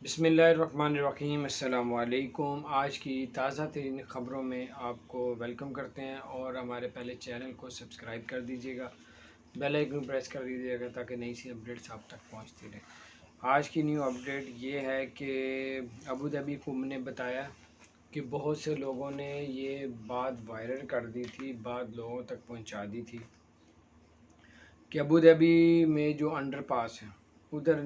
बिस्मिल्लाहिर्रहमानिर्रहीम। अस्सलाम वालेकुम। आज की ताज़ा तरीन ख़बरों में आपको वेलकम करते हैं और हमारे पहले चैनल को सब्सक्राइब कर दीजिएगा, बेल आइकन प्रेस कर दीजिएगा ताकि नई सी अपडेट्स आप तक पहुंचती रहें। आज की न्यू अपडेट ये है कि अबू धाबी कुम ने बताया कि बहुत से लोगों ने ये बात वायरल कर दी थी, बात लोगों तक पहुंचा दी थी कि अबू धाबी में जो अंडर पास है उधर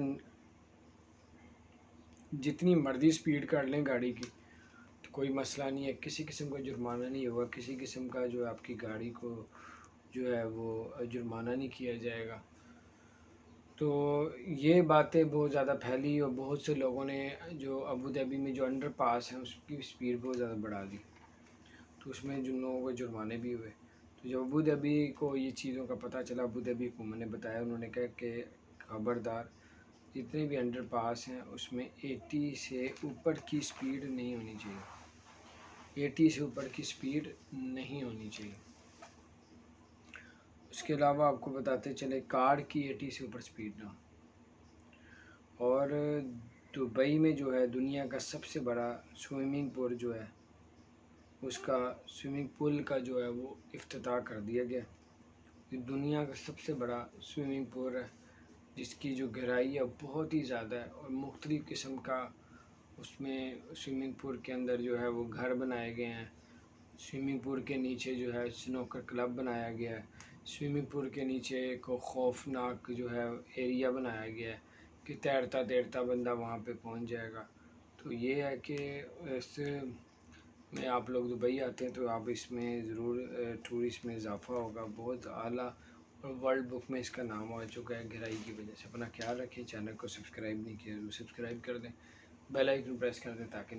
जितनी मर्ज़ी स्पीड कर लें गाड़ी की तो कोई मसला नहीं है, किसी किस्म का जुर्माना नहीं होगा, किसी किस्म का जो आपकी गाड़ी को जो है वो जुर्माना नहीं किया जाएगा। तो ये बातें बहुत ज़्यादा फैली और बहुत से लोगों ने जो अबू धाबी में जो अंडर पास है उसकी स्पीड बहुत ज़्यादा बढ़ा दी, तो उसमें जिन लोगों को जुर्माने भी हुए। तो जब अबू धाबी को ये चीज़ों का पता चला, अबू धाबी को मैंने बताया, उन्होंने कहा कि खबरदार, जितने भी अंडर पास हैं उसमें 80 से ऊपर की स्पीड नहीं होनी चाहिए, 80 से ऊपर की स्पीड नहीं होनी चाहिए। उसके अलावा आपको बताते चले कार की 80 से ऊपर स्पीड ना हो। और दुबई में जो है दुनिया का सबसे बड़ा स्विमिंग पूल जो है उसका स्विमिंग पूल का जो है वो इफ्तिताह कर दिया गया। ये दुनिया का सबसे बड़ा स्विमिंग पूल है जिसकी जो गहराई है बहुत ही ज़्यादा है और मुख्तलिफ़ किस्म का उसमें स्विमिंग पूल के अंदर जो है वो घर बनाए गए हैं। स्विमिंग पूल के नीचे जो है स्नूकर क्लब बनाया गया है। स्विमिंग पूल के नीचे एक खौफनाक जो है एरिया बनाया गया है कि तैरता तैरता बंदा वहाँ पे पहुँच जाएगा। तो ये है कि इस में आप लोग दुबई आते हैं तो आप इसमें ज़रूर टूरिस्ट में इजाफ़ा होगा, बहुत आला, और वर्ल्ड बुक में इसका नाम आ चुका है गहराई की वजह से। अपना ख्याल रखें, चैनल को सब्सक्राइब नहीं किया तो सब्सक्राइब कर दें, बेल आइकन प्रेस कर दें ताकि